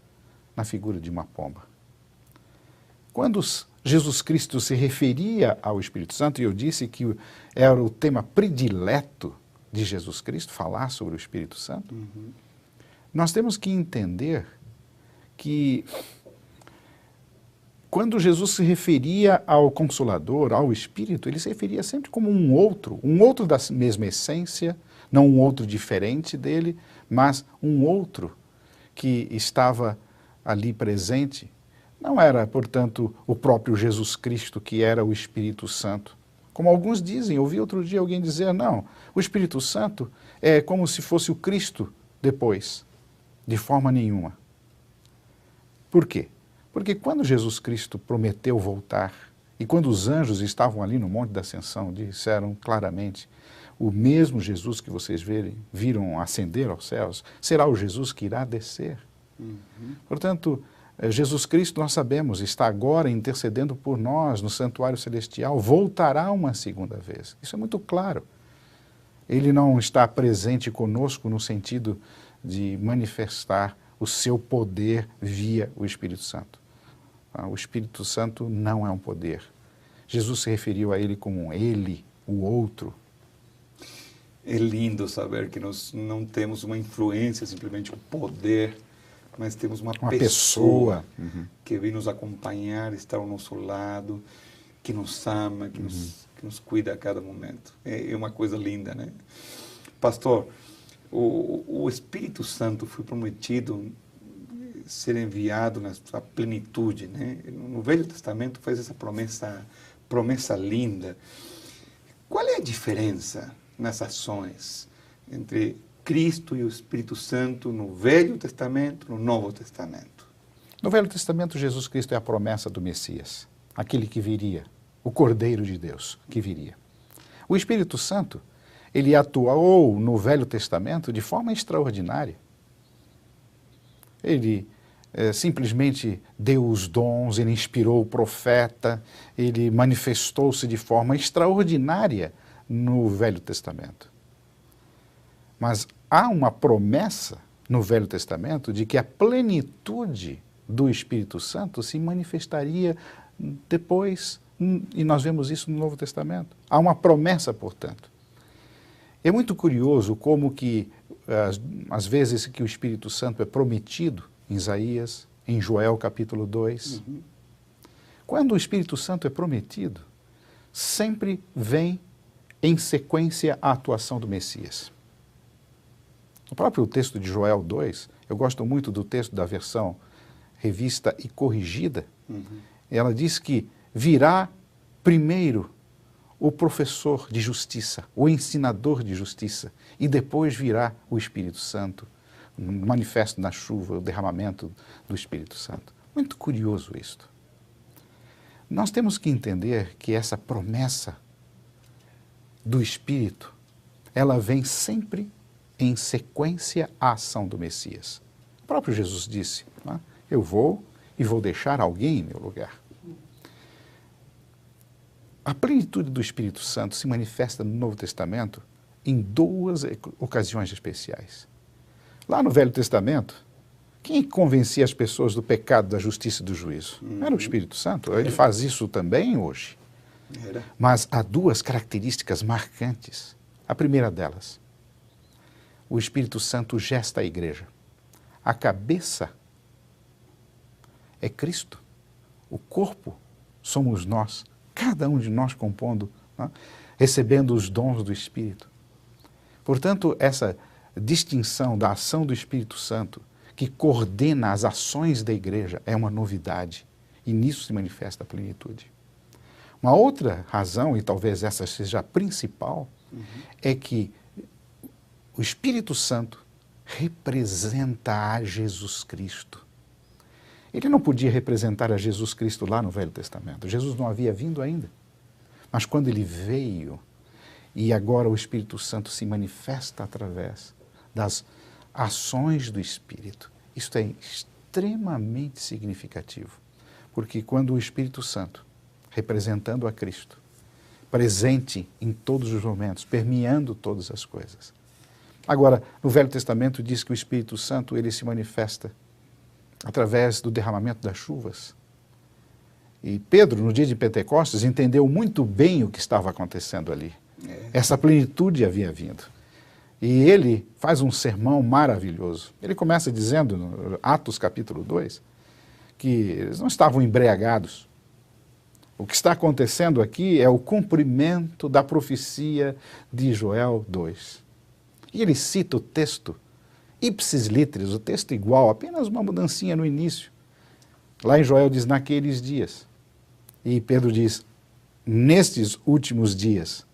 na figura de uma pomba. Quando Jesus Cristo se referia ao Espírito Santo, e eu disse que era o tema predileto de Jesus Cristo, falar sobre o Espírito Santo, nós temos que entender que quando Jesus se referia ao Consolador, ao Espírito, ele se referia sempre como um outro da mesma essência, não um outro diferente dele, mas um outro que estava ali presente. Não era, portanto, o próprio Jesus Cristo que era o Espírito Santo. Como alguns dizem, eu ouvi outro dia alguém dizer, não, o Espírito Santo é como se fosse o Cristo depois. De forma nenhuma. Por quê? Porque quando Jesus Cristo prometeu voltar, e quando os anjos estavam ali no Monte da Ascensão, disseram claramente, o mesmo Jesus que vocês viram ascender aos céus, será o Jesus que irá descer. Portanto, Jesus Cristo, nós sabemos, está agora intercedendo por nós no santuário celestial, voltará uma segunda vez. Isso é muito claro. Ele não está presente conosco no sentido de manifestar o seu poder via o Espírito Santo. O Espírito Santo não é um poder. Jesus se referiu a ele como ele, o outro. É lindo saber que nós não temos uma influência, simplesmente um poder, mas temos uma pessoa que vem nos acompanhar, está ao nosso lado, que nos ama, que nos cuida a cada momento. É uma coisa linda, né? Pastor, o Espírito Santo foi prometido ser enviado na sua plenitude, né? No Velho Testamento faz essa promessa linda. Qual é a diferença nas ações entre Cristo e o Espírito Santo no Velho Testamento, no Novo Testamento? No Velho Testamento, Jesus Cristo é a promessa do Messias, aquele que viria, o Cordeiro de Deus que viria. O Espírito Santo, ele atuou no Velho Testamento de forma extraordinária. Ele simplesmente deu os dons, ele inspirou o profeta, ele manifestou-se de forma extraordinária no Velho Testamento. Mas há uma promessa no Velho Testamento de que a plenitude do Espírito Santo se manifestaria depois E nós vemos isso no Novo Testamento. Há uma promessa, portanto. É muito curioso como que, às vezes, que o Espírito Santo é prometido em Isaías, em Joel capítulo 2. Quando o Espírito Santo é prometido, sempre vem em sequência a atuação do Messias. No próprio texto de Joel 2, eu gosto muito do texto da versão revista e corrigida. Ela diz que virá primeiro o professor de justiça, o ensinador de justiça, e depois virá o Espírito Santo, manifesto na chuva, o derramamento do Espírito Santo. Muito curioso isto. Nós temos que entender que essa promessa do Espírito, ela vem sempre em sequência à ação do Messias. O próprio Jesus disse, né? Eu vou e vou deixar alguém em meu lugar. A plenitude do Espírito Santo se manifesta no Novo Testamento em duas ocasiões especiais. Lá no Velho Testamento, quem convencia as pessoas do pecado, da justiça e do juízo? Era o Espírito Santo. Ele faz isso também hoje. Mas há duas características marcantes. A primeira delas, o Espírito Santo gesta a igreja. A cabeça é Cristo. O corpo somos nós. Cada um de nós compondo, né? Recebendo os dons do Espírito. Portanto, essa distinção da ação do Espírito Santo, que coordena as ações da igreja, é uma novidade. E nisso se manifesta a plenitude. Uma outra razão, e talvez essa seja a principal, é que o Espírito Santo representa a Jesus Cristo. Ele não podia representar a Jesus Cristo lá no Velho Testamento. Jesus não havia vindo ainda. Mas quando ele veio, e agora o Espírito Santo se manifesta através das ações do Espírito, isto é extremamente significativo. Porque quando o Espírito Santo, representando a Cristo, presente em todos os momentos, permeando todas as coisas. Agora, no Velho Testamento diz que o Espírito Santo, ele se manifesta através do derramamento das chuvas. E Pedro, no dia de Pentecostes, entendeu muito bem o que estava acontecendo ali. Essa plenitude havia vindo. E ele faz um sermão maravilhoso. Ele começa dizendo, no Atos capítulo 2, que eles não estavam embriagados. O que está acontecendo aqui é o cumprimento da profecia de Joel 2. E ele cita o texto ipsis literis, o texto igual, apenas uma mudancinha no início. Lá em Joel diz, naqueles dias. E Pedro diz, nestes últimos dias,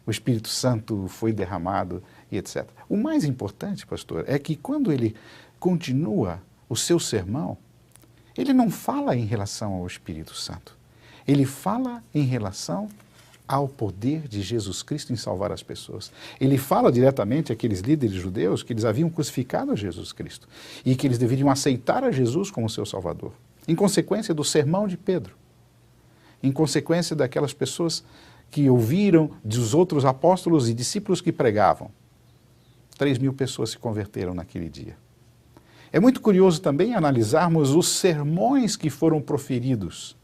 o Espírito Santo foi derramado e etc. O mais importante, pastor, é que quando ele continua o seu sermão, ele não fala em relação ao Espírito Santo. Ele fala em relação ao poder de Jesus Cristo em salvar as pessoas. Ele fala diretamente àqueles líderes judeus que eles haviam crucificado a Jesus Cristo e que eles deveriam aceitar a Jesus como seu Salvador, em consequência do sermão de Pedro, em consequência daquelas pessoas que ouviram dos outros apóstolos e discípulos que pregavam. 3.000 pessoas se converteram naquele dia. É muito curioso também analisarmos os sermões que foram proferidos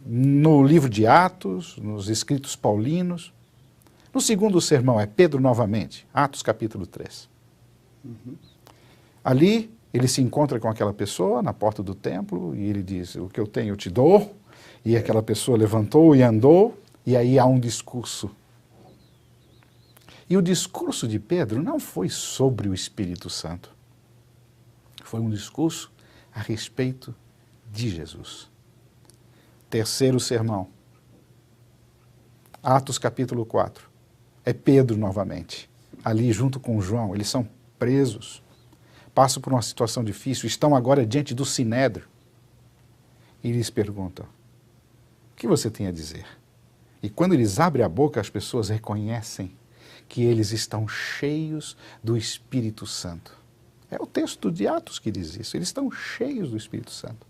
no livro de Atos, nos escritos paulinos. No segundo sermão é Pedro novamente, Atos capítulo 3. Ali ele se encontra com aquela pessoa na porta do templo e ele diz, o que eu tenho eu te dou. E aquela pessoa levantou e andou, e aí há um discurso. E o discurso de Pedro não foi sobre o Espírito Santo. Foi um discurso a respeito de Jesus. Terceiro sermão. Atos capítulo 4. É Pedro novamente. Ali junto com João, eles são presos. Passam por uma situação difícil, estão agora diante do Sinédrio. E eles perguntam, o que você tem a dizer? E quando eles abrem a boca, as pessoas reconhecem que eles estão cheios do Espírito Santo. É o texto de Atos que diz isso. Eles estão cheios do Espírito Santo.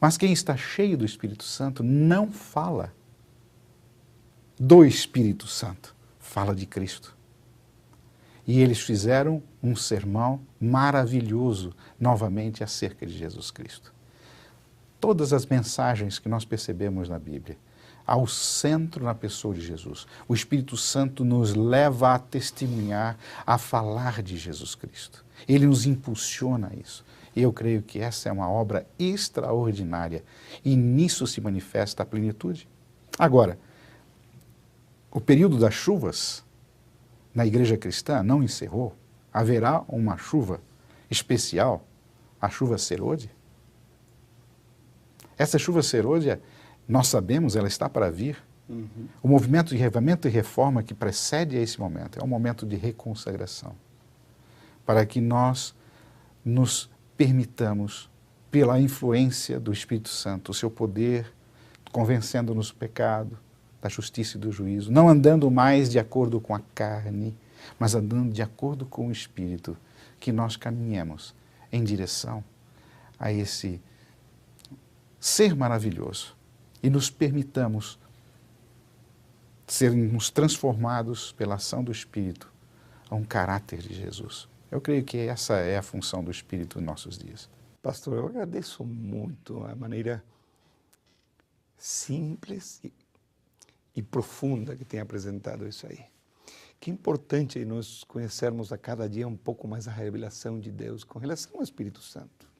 Mas quem está cheio do Espírito Santo não fala do Espírito Santo, fala de Cristo. E eles fizeram um sermão maravilhoso novamente acerca de Jesus Cristo. todas as mensagens que nós percebemos na Bíblia, ao centro na pessoa de Jesus. O Espírito Santo nos leva a testemunhar, a falar de Jesus Cristo. Ele nos impulsiona a isso. E eu creio que essa é uma obra extraordinária e nisso se manifesta a plenitude. Agora, o período das chuvas na igreja cristã não encerrou. Haverá uma chuva especial, a chuva serôdia. Essa chuva serôdia, nós sabemos, ela está para vir. O movimento de reavivamento e reforma que precede a esse momento é um momento de reconsagração, para que nós nos permitamos, pela influência do Espírito Santo, o seu poder, convencendo-nos do pecado, da justiça e do juízo, não andando mais de acordo com a carne, mas andando de acordo com o Espírito, que nós caminhemos em direção a esse ser maravilhoso e nos permitamos sermos transformados pela ação do Espírito a um caráter de Jesus. Eu creio que essa é a função do Espírito em nossos dias. Pastor, eu agradeço muito a maneira simples e profunda que tem apresentado isso aí. Que importante nós conhecermos a cada dia um pouco mais a revelação de Deus com relação ao Espírito Santo.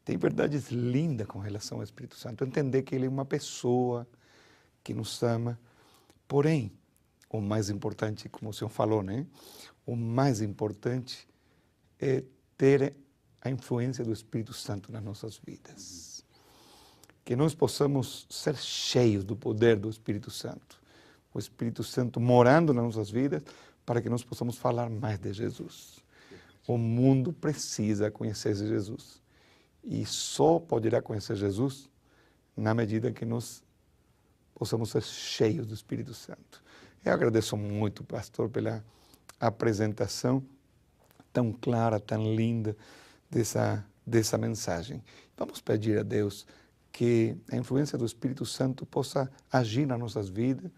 Tem verdades lindas com relação ao Espírito Santo. Entender que Ele é uma pessoa que nos ama. Porém, o mais importante, como o senhor falou, né? O mais importante é ter a influência do Espírito Santo nas nossas vidas. Que nós possamos ser cheios do poder do Espírito Santo. O Espírito Santo morando nas nossas vidas para que nós possamos falar mais de Jesus. O mundo precisa conhecer Jesus. E só poderá conhecer Jesus na medida que nós possamos ser cheios do Espírito Santo. Eu agradeço muito, pastor, pela apresentação tão clara, tão linda dessa mensagem. Vamos pedir a Deus que a influência do Espírito Santo possa agir nas nossas vidas,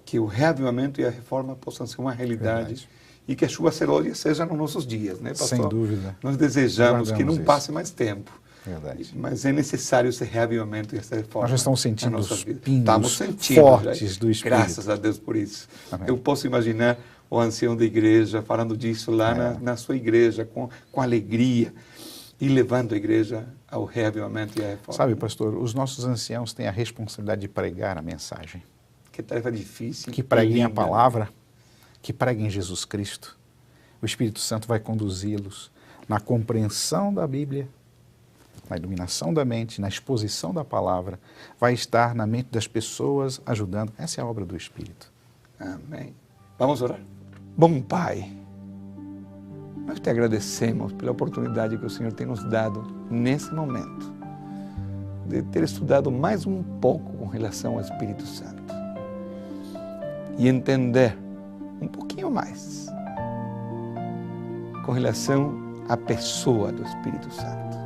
que o reavivamento e a reforma possam ser uma realidade. Verdade. E que a chuva serôdia seja nos nossos dias, né, pastor? Sem dúvida. Nós desejamos que não isso. passe mais tempo. Verdade. Mas é necessário esse reavivamento e essa reforma. Nós já estamos sentindo os pingos fortes já, do Espírito. Graças a Deus por isso. Amém. Eu posso imaginar o ancião da igreja falando disso lá na sua igreja, com alegria, e levando a igreja ao reavivamento e à reforma. Sabe, pastor, os nossos anciãos têm a responsabilidade de pregar a mensagem. Que tarefa difícil. Que preguem a palavra, que preguem Jesus Cristo. O Espírito Santo vai conduzi-los na compreensão da Bíblia, na iluminação da mente, na exposição da palavra, vai estar na mente das pessoas ajudando. Essa é a obra do Espírito. Amém. Vamos orar. Bom Pai, nós te agradecemos pela oportunidade que o Senhor tem nos dado nesse momento de ter estudado mais um pouco com relação ao Espírito Santo e entender um pouquinho mais com relação à pessoa do Espírito Santo.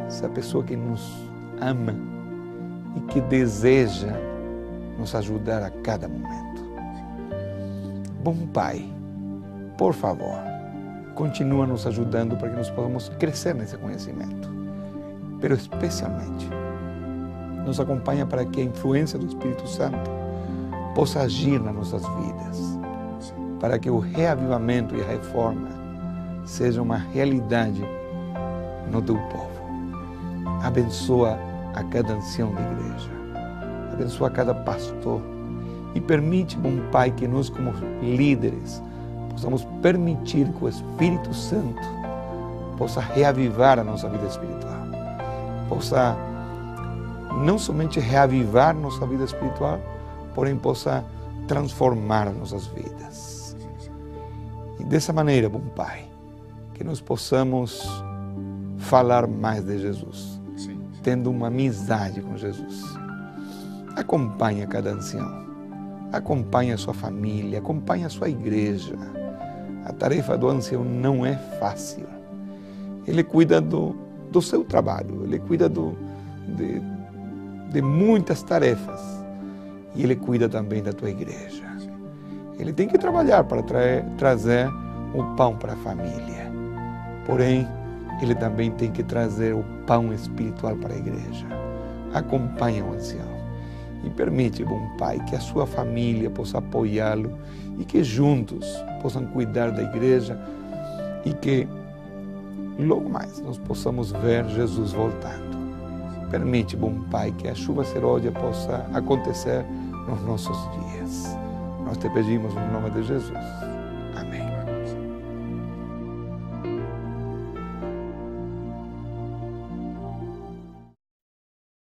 Essa pessoa que nos ama e que deseja nos ajudar a cada momento. Bom Pai, por favor, continua nos ajudando para que nós possamos crescer nesse conhecimento. Mas especialmente, nos acompanha para que a influência do Espírito Santo possa agir nas nossas vidas, para que o reavivamento e a reforma sejam uma realidade no teu povo. Abençoa a cada ancião da igreja, abençoa a cada pastor e permite, bom Pai, que nós como líderes possamos permitir que o Espírito Santo possa reavivar a nossa vida espiritual, possa não somente reavivar nossa vida espiritual, porém possa transformar as nossas vidas. E dessa maneira, bom Pai, que nós possamos falar mais de Jesus, tendo uma amizade com Jesus. Acompanha cada ancião, acompanha a sua família, acompanha a sua igreja. A tarefa do ancião não é fácil. Ele cuida do seu trabalho, ele cuida de muitas tarefas e ele cuida também da tua igreja. Ele tem que trabalhar para trazer o pão para a família. Porém, ele também tem que trazer o pão espiritual para a igreja. Acompanha o ancião e permite, bom Pai, que a sua família possa apoiá-lo e que juntos possam cuidar da igreja e que logo mais nós possamos ver Jesus voltando. Permite, bom Pai, que a chuva serôdia possa acontecer nos nossos dias. Nós te pedimos no nome de Jesus. Amém.